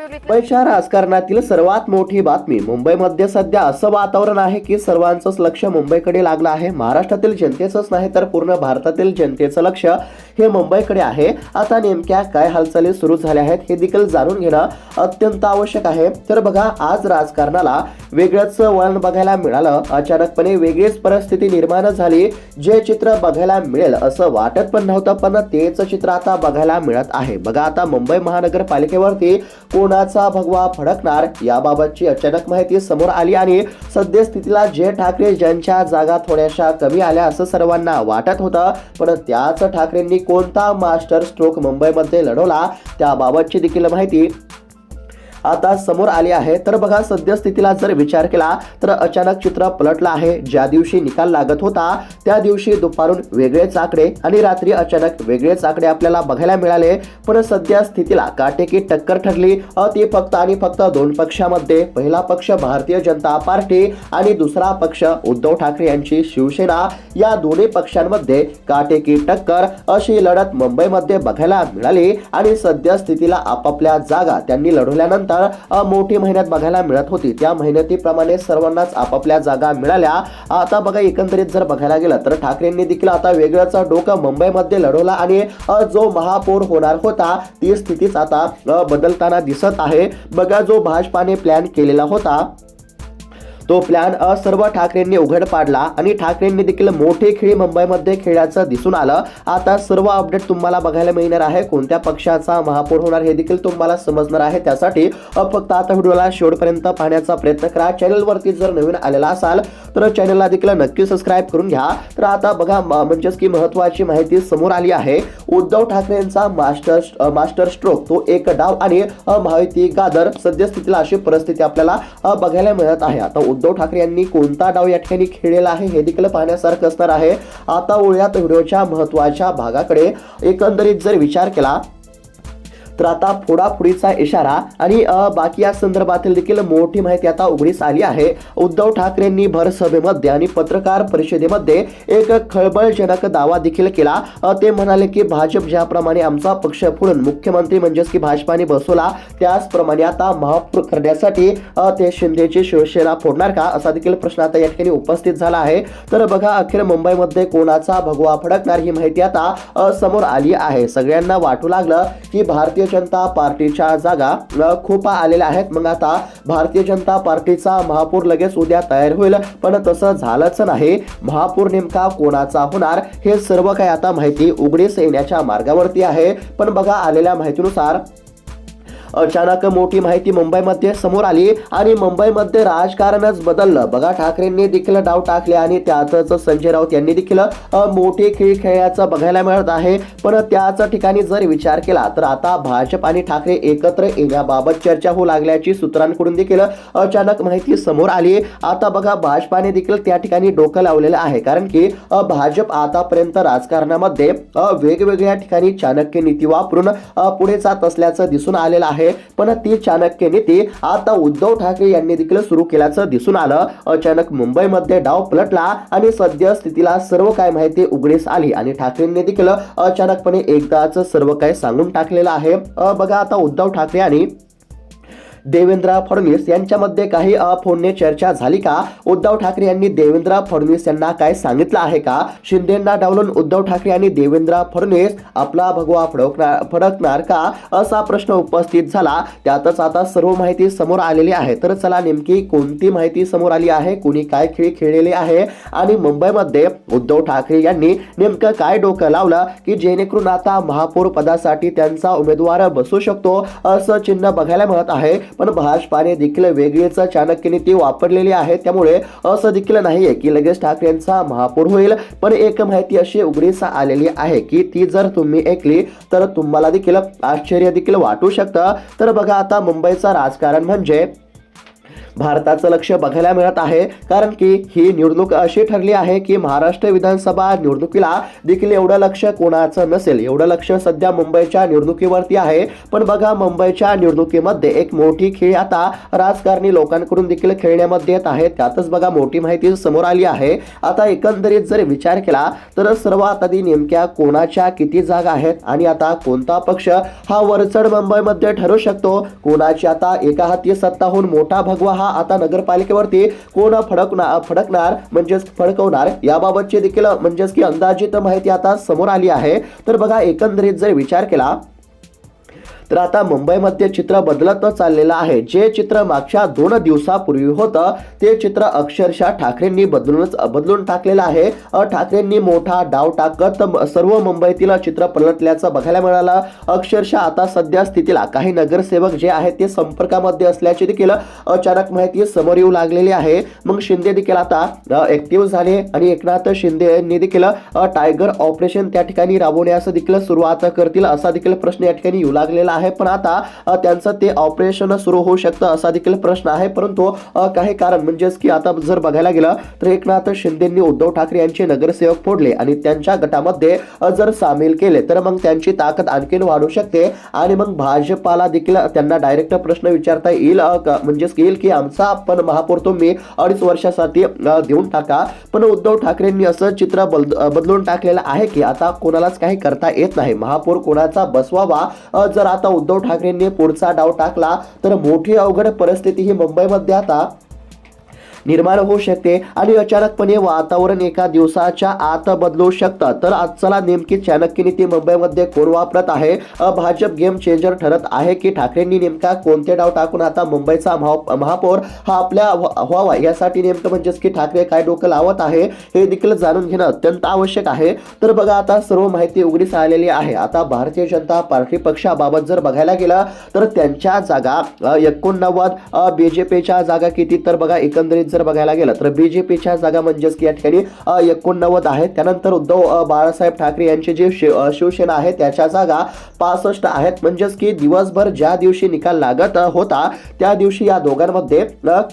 मुंबईच्या राजकारणातील सर्वात मोठी बातमी. मुंबईमध्ये सध्या असं वातावरण आहे की सर्वांचंच लक्ष मुंबईकडे लागलं आहे. महाराष्ट्रातील जनतेचंच नाही तर पूर्ण भारतातील जनतेचं लक्ष हे मुंबईकडे आहे. आता नेमक्या काय हालचाली सुरू झाल्या आहेत हे देखील जाणून घेणं अत्यंत आवश्यक आहे. तर बघा, आज राजकारणाला वेगळंच वळण बघायला मिळालं. अचानकपणे वेगळीच परिस्थिती निर्माण झाली. जे चित्र बघायला मिळेल असं वाटत पण नव्हतं, पण तेच चित्र आता बघायला मिळत आहे. बघा, आता मुंबई महानगरपालिकेवरती कोणाचा भगवा फडकणार याबाबतची अचानक माहिती समोर आली आणि सद्यस्थितीला जे ठाकरे ज्यांच्या जागा थोड्याशा कमी आल्या असं सर्वांना वाटत होतं, पण त्याच ठाकरेंनी कोणता मास्टर स्ट्रोक मुंबईमध्ये लढवला त्याबाबतची देखील माहिती आता समोर आली आहे. तर बघा, सद्यस्थितीला जर विचार केला तर अचानक चित्र पलटलं आहे. ज्या दिवशी निकाल लागत होता त्या दिवशी दुपारून वेगळेच आकडे आणि रात्री अचानक वेगळेच आकडे आपल्याला बघायला मिळाले. पण सध्या स्थितीला काटेकी टक्कर ठरली ती फक्त आणि फक्त दोन पक्षामध्ये. पहिला पक्ष भारतीय जनता पार्टी आणि दुसरा पक्ष उद्धव ठाकरे यांची शिवसेना. या दोन्ही पक्षांमध्ये काटेकी टक्कर अशी लढत मुंबईमध्ये बघायला मिळाली आणि सध्या स्थितीला आपापल्या जागा त्यांनी लढवल्यानंतर मोठी मेहनत बघायला मिळत होती. त्या मेहनतीप्रमाणे सर्वांनाच आपापल्या जागा मिळाल्या. आता बघा, एकंदरीत जर बघायला गेलं तर ठाकरेंनी देखील आता वेगळंच डोकं मुंबईमध्ये लढवला आणि जो महापौर होणार होता ती स्थितीच आता बदलताना दिसत आहे. बघा, जो भाजपाने प्लॅन केलेला होता तो प्लॅन सर्व ठाकरेंनी उघड पाडला आणि ठाकरेंनी देखील मोठी खेळी मुंबईमध्ये खेळल्याचं दिसून आलं. आता सर्व अपडेट तुम्हाला बघायला मिळणार आहे. कोणत्या पक्षाचा महापौर होणार हे देखील तुम्हाला समजणार आहे. त्यासाठी फक्त आता व्हिडिओला शेवटपर्यंत पाहण्याचा प्रयत्न करा. चॅनलवरती जर नवीन आलेला असाल तर चॅनलला देखील नक्की सबस्क्राईब करून घ्या. तर आता बघा, म्हणजेच की महत्त्वाची माहिती समोर आली आहे. उद्धव ठाकरेंचा मास्टर स्ट्रोक तो एक डाव आणि महायुती गादर. सद्यस्थितीला अशी परिस्थिती आपल्याला बघायला मिळत आहे. आता उद्धव ठाकरे यांनी कोणता डाव या ठिकाणी खेळलेला आहे हे देखील पाहण्यासारखं असणार आहे. आता वळूयात व्हिडिओच्या महत्त्वाच्या भागाकडे. एकंदरीत जर विचार केला तर आता फोडाफोडीचा इशारा आणि बाकी या संदर्भातील देखील मोठी माहिती आता उघडीस आली आहे. उद्धव ठाकरेंनी भर सभेमध्ये आणि पत्रकार परिषदेमध्ये एक खळबळजनक दावा देखील केला. ते म्हणाले की भाजप ज्याप्रमाणे आमचा पक्ष फोडून मुख्यमंत्री म्हणजेच की भाजपाने बसवला त्याचप्रमाणे आता महापौर करण्यासाठी ते शिंदेची शिवसेना फोडणार का असा देखील प्रश्न आता या ठिकाणी उपस्थित झाला आहे. तर बघा, अखेर मुंबईमध्ये कोणाचा भगवा फडकणार ही माहिती आता समोर आली आहे. सगळ्यांना वाटू लागलं की भारतीय जनता पार्टीच्या जागा खूप आलेल्या आहेत. मग आता भारतीय जनता पार्टीचा महापौर लगेच उद्या तयार होईल, पण तसं झालंच नाही. महापौर नेमका कोणाचा होणार हे सर्व काही आता माहिती उघडीस येण्याच्या मार्गावरती आहे. पण बघा, आलेल्या माहितीनुसार अचानक मोठी माहिती मुंबईमध्ये समोर आली आणि मुंबईमध्ये राजकारणच बदललं. बघा, ठाकरेंनी देखील डाव टाकले आणि त्यातच संजय राऊत यांनी देखील मोठी खेळ खेळण्याचं बघायला मिळत आहे. पण त्याच ठिकाणी जर विचार केला तर आता भाजप आणि ठाकरे एकत्र येण्याबाबत चर्चा होऊ लागल्याची सूत्रांकडून देखील अचानक माहिती समोर आली. आता बघा, भाजपाने देखील त्या ठिकाणी डोकं लावलेलं आहे, कारण की भाजप आतापर्यंत राजकारणामध्ये वेगवेगळ्या ठिकाणी चाणक्य नीती वापरून पुढे जात असल्याचं दिसून आलेलं आहे. पण ती चाणक्य नीती आता उद्धव ठाकरे यांनी देखील सुरू केल्याचं दिसून आलं. अचानक मुंबईमध्ये डाव पलटला आणि सध्या स्थितीला सर्व काय माहिती उघडीस आली आणि ठाकरेंनी देखील अचानकपणे एकदाच सर्व काही सांगून टाकलेलं आहे. बघा, आता उद्धव ठाकरे आणि देवेंद्र फडणवीस यांच्यामध्ये काही फोनने चर्चा झाली का? उद्धव ठाकरे यांनी देवेंद्र फडणवीस यांना काय सांगितलं आहे का? शिंदेंना डावलून उद्धव ठाकरे आणि देवेंद्र फडणवीस आपला भगवा फडकणार का असा प्रश्न उपस्थित झाला. त्यातच आता सर्व माहिती समोर आलेली आहे. तर चला, नेमकी कोणती माहिती समोर आली आहे, कोणी काय खेळ खेळलेले आहे आणि मुंबईमध्ये उद्धव ठाकरे यांनी नेमकं काय डोकं लावलं की जेणेकरून आता महापौर पदासाठी त्यांचा उमेदवार बसू शकतो असं चिन्ह बघायला मिळत आहे. पण भाजपाने देखील वेगळीच चाणक्य नीती वापरलेली आहे. त्यामुळे असं देखील नाहीये की लगेच ठाकरेंचा महापौर होईल. पण एक माहिती अशी उघडीस आलेली आहे की ती जर तुम्ही ऐकली तर तुम्हाला देखील आश्चर्य देखील वाटू शकतं. तर बघा, आता मुंबईचं राजकारण म्हणजे भारताचं लक्ष बघायला मिळत आहे, कारण की ही निवडणूक अशी ठरली आहे की महाराष्ट्र विधानसभा निवडणुकीला देखील एवढं लक्ष कोणाचं नसेल, एवढं लक्ष सध्या मुंबईच्या निवडणुकीवरती आहे. पण बघा, मुंबईच्या निवडणुकीमध्ये एक मोठी खेळी आता राजकारणी लोकांकडून देखील खेळण्यामध्ये येत आहे. त्यातच बघा मोठी माहिती समोर आली आहे. आता एकंदरीत जर विचार केला तर सर्वात आधी नेमक्या कोणाच्या किती जागा आहेत आणि आता कोणता पक्ष हा वरचढ मुंबईमध्ये ठरू शकतो, कोणाची आता एका हाती सत्ता होऊन मोठा भगवा हा आता नगरपालिकेवरती कोण फडकणार म्हणजेच फडकवणार, याबाबतची देखील म्हणजेच की अंदाजित माहिती आता समोर आली आहे. तर बघा, एकंदरीत जर विचार केला तर आता मुंबईमध्ये चित्र बदलत चाललेलं आहे. जे चित्र मागच्या 2 दिवसापूर्वी होतं ते चित्र अक्षरशः ठाकरेंनी बदलून टाकलेलं आहे. ठाकरेंनी मोठा डाव टाकत सर्व मुंबईतील चित्र पलटल्याचं बघायला मिळालं. अक्षरशः आता सध्या स्थितीला काही नगरसेवक जे आहेत ते संपर्कामध्ये असल्याची देखील अचानक माहिती समोर येऊ लागलेली आहे. मग शिंदे देखील आता ऍक्टिव्ह झाले आणि एकनाथ शिंदे यांनी देखील टायगर ऑपरेशन त्या ठिकाणी राबवण्यास देखील सुरुवात करतील असा देखील प्रश्न या ठिकाणी येऊ लागलेला आहे. पण आता त्यांचं ते ऑपरेशन सुरू होऊ शकतं असा देखील प्रश्न आहे. परंतु काही कारण म्हणजेच की आता जर बघायला गेलं तर एकनाथ शिंदेंनी उद्धव ठाकरे यांचे नगरसेवक फोडले आणि त्यांच्या गटामध्ये जर सामील केले तर मग त्यांची ताकद आणखीन वाढू शकते आणि मग भाजपाला देखील त्यांना डायरेक्ट प्रश्न विचारता येईल, म्हणजेच येईल की आमचा आपण महापौर तुम्ही 2.5 वर्षासाठी देऊन टाका. पण उद्धव ठाकरेंनी असं चित्र बदलून टाकलेलं आहे की आता कोणालाच काही करता येत नाही. महापौर कोणाचा बसवावा, जर आता उद्धव ठाकरेंनी पुढचा डाव टाकला तर मोठी अवघड परिस्थिती ही मुंबईमध्ये आता निर्माण होऊ शकते आणि अचानकपणे वातावरण एका दिवसाच्या आत बदलू शकतं. तर आज चला नेमकी चाणक्य नीती मुंबईमध्ये कोण वापरत आहे, भाजप गेम चेंजर ठरत आहे की ठाकरेंनी नेमका कोणते डाव टाकून आता मुंबईचा महापौर हा आपल्या व्हावा यासाठी नेमकं म्हणजेच की ठाकरे काय डोकं लावत आहे हे देखील जाणून घेणं अत्यंत आवश्यक आहे. तर बघा, आता सर्व माहिती उघडीस आलेली आहे. आता भारतीय जनता पार्टी पक्षाबाबत जर बघायला गेलं तर त्यांच्या जागा 89, बीजेपीच्या जागा किती, तर बघा एकंदरीत जर बघायला गेलं तर बीजेपीच्या जागा म्हणजेच की या ठिकाणी 89 आहेत. त्यानंतर उद्धव बाळासाहेब ठाकरे यांची जी शिवसेना आहे त्याच्या जागा 65 आहेत. म्हणजेच की दिवसभर ज्या दिवशी निकाल लागत होता त्या दिवशी या दोघांमध्ये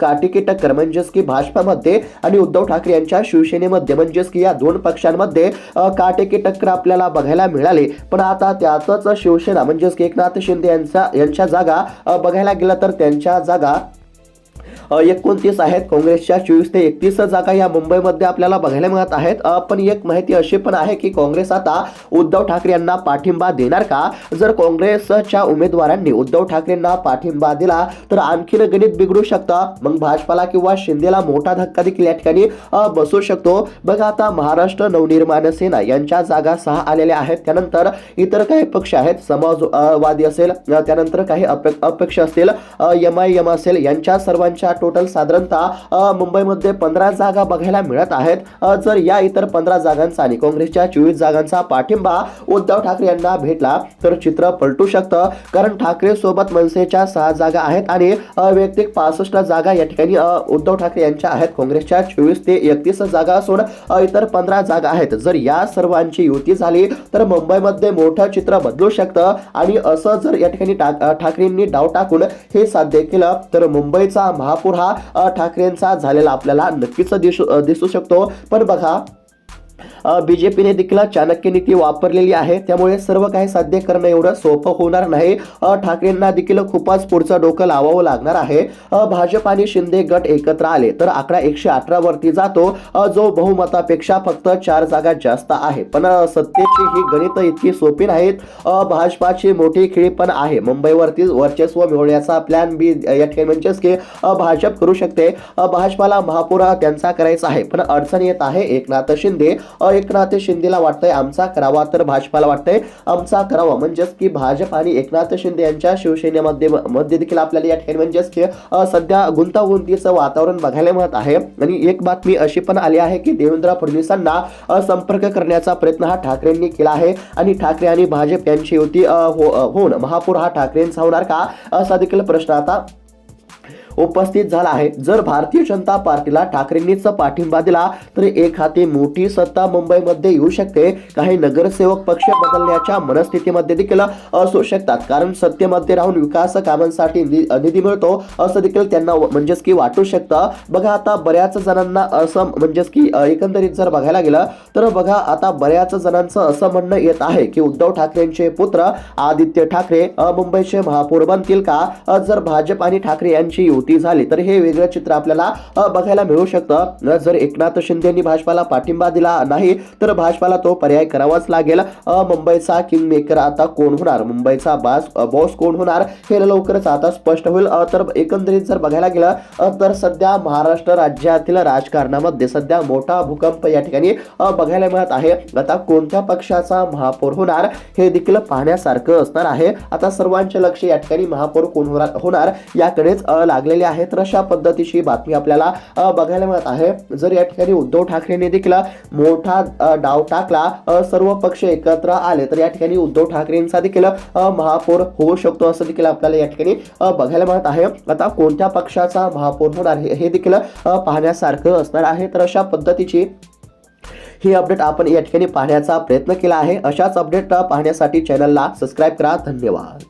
काटेकी टक्कर म्हणजेच की भाजपामध्ये आणि उद्धव ठाकरे यांच्या शिवसेनेमध्ये म्हणजेच की या दोन पक्षांमध्ये काटेकी टक्कर आपल्याला बघायला मिळाली. पण आता त्यातच शिवसेना म्हणजेच की एकनाथ शिंदे यांच्या जागा बघायला गेलं तर त्यांच्या जागा 29 आहेत. काँग्रेसच्या 24 ते 31 जागा या मुंबईमध्ये आपल्याला बघायला मिळत आहेत. पण एक माहिती अशी पण आहे की काँग्रेस आता उद्धव ठाकरे यांना पाठिंबा देणार का? जर काँग्रेसच्या उमेदवारांनी उद्धव ठाकरेंना पाठिंबा दिला तर आणखीन गणित बिघडू शकतं. मग भाजपाला किंवा शिंदेला मोठा धक्का देखील या ठिकाणी बसू शकतो. बघा, आता महाराष्ट्र नवनिर्माण सेना यांच्या जागा 6 आलेल्या आहेत. त्यानंतर इतर काही पक्ष आहेत, समाजवादी असेल, त्यानंतर काही अपक्ष असतील, MIM असेल, यांच्या सर्वांच्या टोटल साधारणतः मुंबईमध्ये 15 जागा बघायला मिळत आहेत. जर या इतर 15 जागांचा आणि काँग्रेसच्या 24 जागांचा पाठिंबा उद्धव ठाकरे यांना भेटला तर चित्र पलटू शकतं. कारण ठाकरे सोबत मनसेच्या 6 जागा आहेत आणि वैयक्तिक 65 जागा या ठिकाणी उद्धव ठाकरे यांच्या आहेत. काँग्रेसच्या 24 ते 31 जागा असून इतर 15 जागा आहेत. जर या सर्वांची युती झाली तर मुंबईमध्ये मोठं चित्र बदलू शकतं आणि असं जर या ठिकाणी ठाकरेंनी डाव टाकून हे साध्य केलं तर मुंबईचा महापौर हा ठाकरेंचा झालेला आपल्याला नक्कीच दिसू शकतो. पण बघा, बीजेपीने देखील चाणक्य नीती वापरलेली आहे, त्यामुळे सर्व काही साध्य करणं एवढं सोपं होणार नाही. ठाकरेंना देखील खूपच पुढचं डोकं लावावं लागणार आहे. भाजप आणि शिंदे गट एकत्र आले तर आकडा 118 वरती जातो, जो बहुमतापेक्षा फक्त 4 जागा जास्त आहे. पण सत्तेची ही गणित इतकी सोपी नाहीत. भाजपाची मोठी खेळी पण आहे. मुंबईवरती वर्चस्व मिळवण्याचा प्लॅन बी या ठिकाणी म्हणजेच की भाजप करू शकते. भाजपाला महापौर त्यांचा करायचा आहे, पण अडचण येत आहे एकनाथ शिंदेला वाटतंय आमचा करावा, तर भाजपाला वाटतंय आमचा करावा. म्हणजेच की भाजप आणि एकनाथ शिंदे यांच्या शिवसेनेमध्ये देखील आपल्याला या ठिकाणी म्हणजेच की सध्या गुंतागुंतीचं वातावरण बघायला मिळत आहे. आणि एक बातमी अशी पण आली आहे की देवेंद्र फडणवीसांना संपर्क करण्याचा प्रयत्न हा ठाकरेंनी केला आहे आणि ठाकरे आणि भाजप यांची युती होऊन महापौर हा ठाकरेंचा होणार का, असा देखील प्रश्न आता उपस्थित झाला आहे। जर भारतीय जनता पार्टीला ठाकरेंनीच पाठिंबा दिला तर एक हाती मोठी सत्ता मुंबईमध्ये येऊ शकते। काही नगरसेवक पक्ष बदलण्याच्या मनस्थितीमध्ये देखील असू शकतात, कारण सत्तेमध्ये राहून विकास कामांसाठी निधी मिळतो असं देखील त्यांना म्हणजेच की वाटू शकतं। बघा आता बऱ्याच जणांना असं म्हणजेच की एकंदरीत जर बघायला गेलं तर बघा आता बऱ्याच जणांचं असं म्हणणं येत आहे की उद्धव ठाकरेंचे पुत्र आदित्य ठाकरे मुंबईचे महापौर बनतील का? जर भाजप आणि ठाकरे यांची युती झाली तर हे वेगळं चित्र आपल्याला बघायला मिळू शकतं। जर एकनाथ शिंदेंनी भाजपाला पाठिंबा दिला नाही तर भाजपाला तो पर्याय करावाच लागेल। मुंबईचा किंग मेकर आता कोण होणार, मुंबईचा बॉस कोण होणार हे लवकरच आता स्पष्ट होईल। तर एकंदरीत जर बघायला गेलं तर सध्या महाराष्ट्र राज्यातील राजकारणामध्ये सध्या मोठा भूकंप या ठिकाणी बघायला मिळत आहे। आता कोणत्या पक्षाचा महापौर होणार हे देखील पाहण्यासारखं असणार आहे। आता सर्वांचे लक्ष या ठिकाणी महापौर कोण होणार याकडेच लागलेले आहे। तर अशा पद्धतीची बातमी आपल्याला बघायला मिळत आहे। जर या ठिकाणी उद्धव ठाकरेंनी देखील मोठा डाव टाकला, सर्व पक्ष एकत्र आले तर या ठिकाणी उद्धव ठाकरेंचा देखील महापौर होऊ शकतो असं देखील आपल्याला या ठिकाणी बघायला मिळत आहे। आता कोणत्या पक्षाचा महापौर होणार हे देखील पाहण्यासारखं असणार आहे। तर अशा पद्धतीची ही अपडेट आपण या ठिकाणी पाहण्याचा प्रयत्न केला आहे। अशाच अपडेट पाहण्यासाठी चॅनलला सबस्क्राईब करा। धन्यवाद।